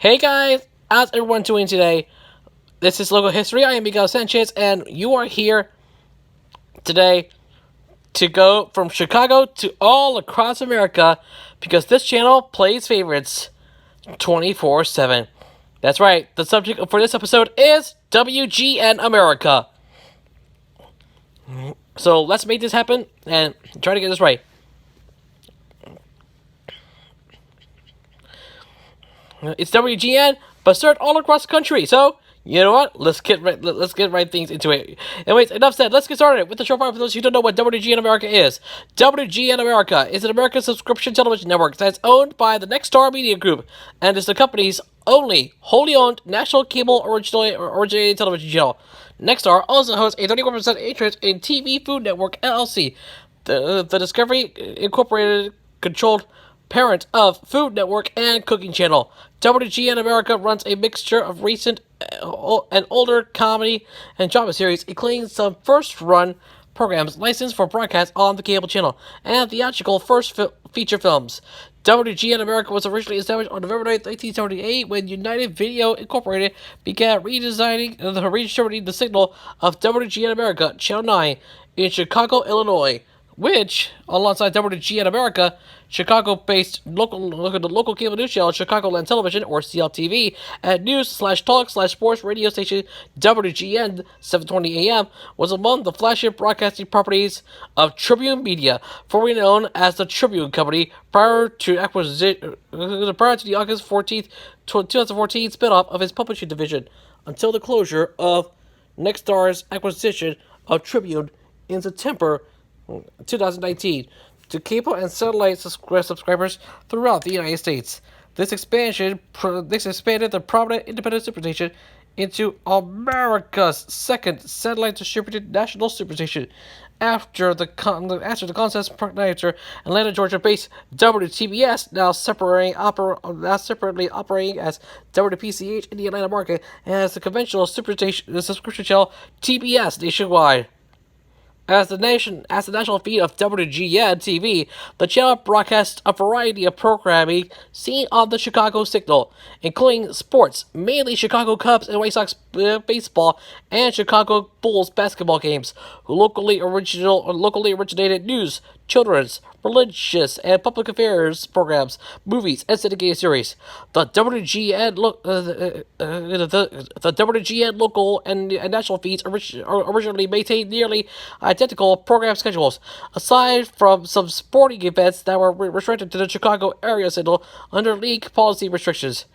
Hey guys, how's everyone doing today? This is Local History. I am Miguel Sanchez, and you are here today to go from Chicago to all across America because this channel plays favorites 24/7. That's right, the subject for this episode is WGN America. So let's make this happen and try to get this right. It's WGN, but served all across the country. So you know what? Let's get right things into it. Anyways, enough said. Let's get started with the show. For those who don't know what WGN America is, WGN America is an American subscription television network that's owned by the Nexstar Media Group and is the company's only wholly owned national cable originated television channel. Nexstar also hosts a 31% interest in TV Food Network LLC, the Discovery Incorporated controlled parent of Food Network and Cooking Channel. WGN America runs a mixture of recent and older comedy and drama series, including some first-run programs licensed for broadcast on the cable channel, and theatrical feature films. WGN America was originally established on November 9, 1978, when United Video Incorporated began redistributing the signal of WGN America, Channel 9, in Chicago, Illinois, which, alongside WGN America, Chicago-based local cable news channel Chicagoland Television, or CLTV, and news/talk/sports radio station WGN 720 AM, was among the flagship broadcasting properties of Tribune Media, formerly known as the Tribune Company, prior to the August 14th, 2014 spinoff of its publishing division, until the closure of Nexstar's acquisition of Tribune in September 2019 to cable and satellite subscribers throughout the United States. This expanded the prominent independent superstation into America's second satellite distributed national superstation after the contest's proprietor Atlanta, Georgia-based WTBS, now separately operating as WPCH in the Atlanta market, and as the conventional subscription channel TBS nationwide. As the national feed of WGN TV, the channel broadcasts a variety of programming seen on the Chicago signal, including sports, mainly Chicago Cubs and White Sox baseball, and Chicago Bulls basketball games, locally originated news, children's, religious, and public affairs programs, movies, and syndicated series. The WGN local and national feeds originally maintained nearly identical program schedules, aside from some sporting events that were restricted to the Chicago area signal under league policy restrictions.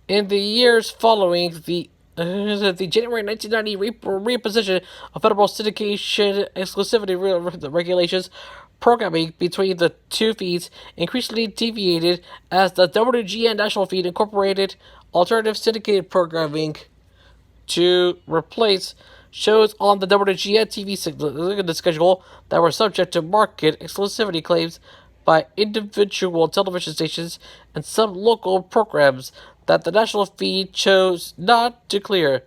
In the years following the January 1990 reimposition of federal syndication exclusivity regulations, programming between the two feeds increasingly deviated as the WGN national feed incorporated alternative syndicated programming to replace shows on the WGN TV schedule that were subject to market exclusivity claims by individual television stations and some local programs that the national feed chose not to clear,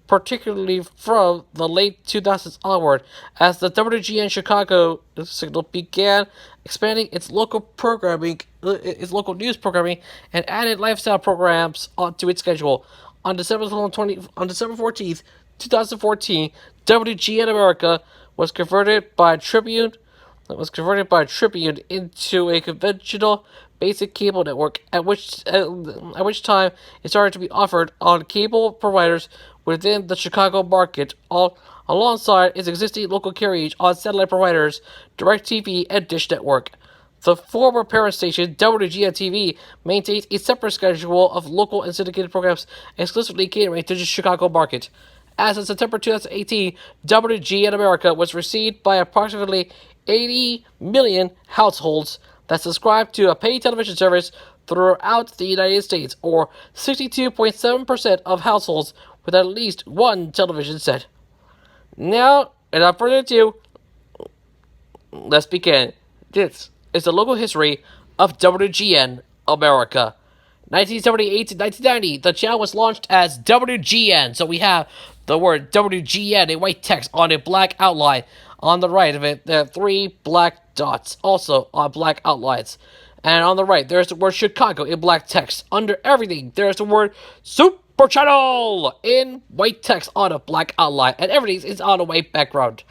particularly from the late 2000s onward, as the WGN Chicago signal began expanding its local news programming, and added lifestyle programs onto its schedule. On December 14th, 2014, WGN America was converted by Tribune into a conventional basic cable network, at which time it started to be offered on cable providers within the Chicago market, alongside its existing local carriage on satellite providers DirecTV and Dish Network. The former parent station, WGN TV, maintains a separate schedule of local and syndicated programs exclusively catering to the Chicago market. As of September 2018, WGN America was received by approximately 80 million households that subscribe to a paid television service throughout the United States, or 62.7% of households with at least one television set. Now, without further ado, let's begin. This is the local history of WGN America. 1978 to 1990, the channel was launched as WGN, so we have the word WGN in white text on a black outline. On the right of it, there are three black dots, also on black outlines. And on the right, there's the word Chicago in black text. Under everything, there's the word Super Channel in white text on a black outline. And everything is on a white background.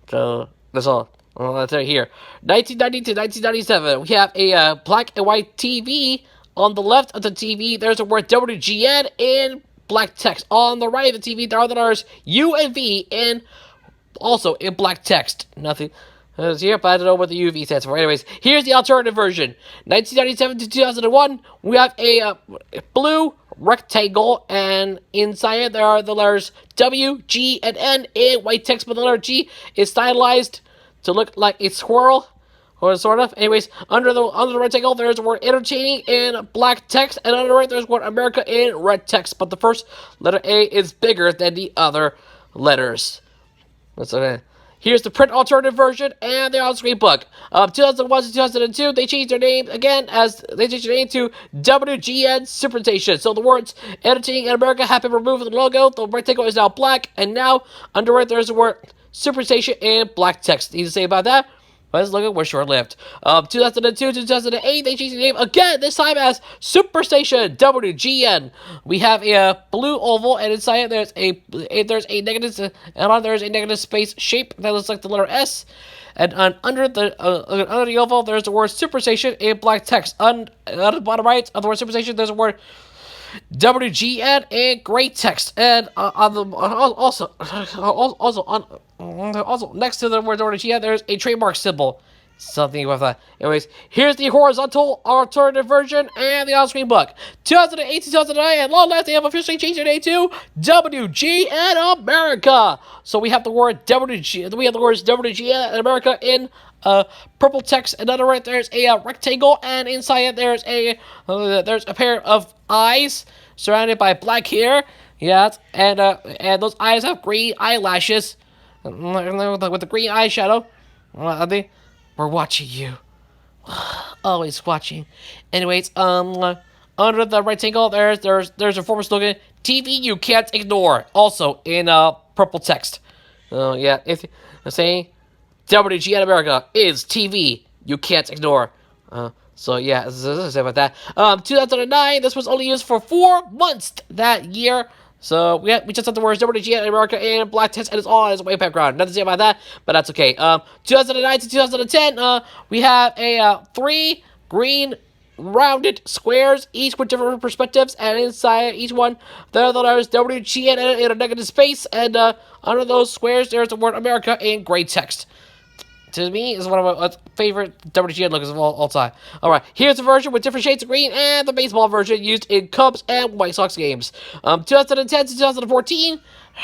So, that's all. Well, that's right here. 1990 to 1997, we have a black and white TV. On the left of the TV, there's the word WGN in black text. On the right of the TV, there are the letters U and V in also in black text. Nothing here, but I don't know what the UV stands for. Anyways, here's the alternative version. 1997 to 2001, we have a blue rectangle, and inside it there are the letters W, G, and N in white text, but the letter G is stylized to look like a squirrel. Or sort of. Anyways, under the rectangle, there's the word entertaining in black text, and on the right, there's the word America in red text. But the first letter A is bigger than the other letters. That's okay. Here's the print alternative version and the on-screen book. 2001 to 2002, they changed their name again they changed their name to WGN Superstation. So the words entertaining in America have been removed from the logo. The rectangle is now black, and now under it, there's the word Superstation in black text. Anything to say about that? Let's look at we're short-lived. 2002 to 2008, they changed the name again, this time as Superstation WGN. We have a blue oval, and inside it there's a negative, and there's a negative space shape that looks like the letter S. And under the oval, there's the word Superstation in black text. On the bottom right of the word Superstation, there's a word WGN in gray text, and also next to the word WGN, there's a trademark symbol. Something about that. Anyways, here's the horizontal alternative version and the on-screen book. 2008 to 2009, and long last they have officially changed their name to WGN America. So we have the word we have the words WGN America in purple text, and on the right there's a rectangle, and inside it there's a pair of eyes surrounded by black hair. Yes, and those eyes have green eyelashes with the green eyeshadow. We're watching you. Always watching. Anyways, under the rectangle, there's a former slogan: TV you can't ignore. Also in purple text. Yeah, if saying WGN America is TV you can't ignore. So yeah, say about that. 2009, this was only used for 4 months that year. So we just have the words WGN America in black text, and it's all on its white background. Nothing to say about that, but that's okay. 2009 to 2010, we have 3 green rounded squares, each with different perspectives, and inside each one, there are the letters WGN in a negative space, and under those squares, there's the word America in gray text. To me, is one of my favorite WGN logos of all time. Alright, here's the version with different shades of green and the baseball version used in Cubs and White Sox games. 2010 to 2014,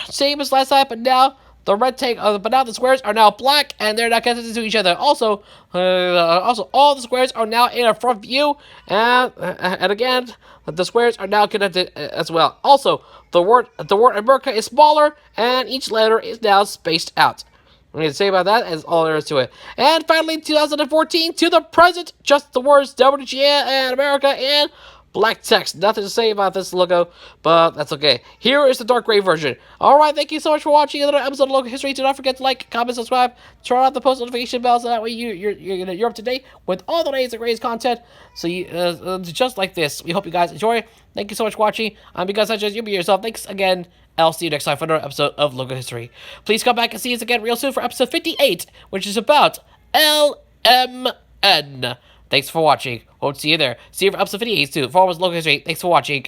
same as last time, but now the squares are now black and they're not connected to each other. Also, all the squares are now in a front view, and again, the squares are now connected as well. Also, the word America is smaller, and each letter is now spaced out. What I need to say about that is all there is to it. And finally, 2014 to the present, just the words WGN and America in black text. Nothing to say about this logo, but that's okay. Here is the dark gray version. Alright, thank you so much for watching another episode of Logo History. Do not forget to like, comment, subscribe, turn on the post notification bell so that way you're up to date with all the latest and greatest content. So just like this. We hope you guys enjoy. Thank you so much for watching. I'm because such as you be yourself. Thanks again. I'll see you next time for another episode of Logo History. Please come back and see us again real soon for episode 58, which is about LMN. Thanks for watching. Hope to see you there. See you for episode 58 too. For almost Logo History, thanks for watching.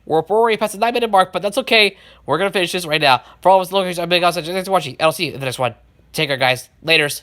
We're already past the 9-minute mark, but that's okay. We're going to finish this right now. For almost Logo History, I'm Big Outside. Thanks for watching. I'll see you in the next one. Take care, guys. Laters.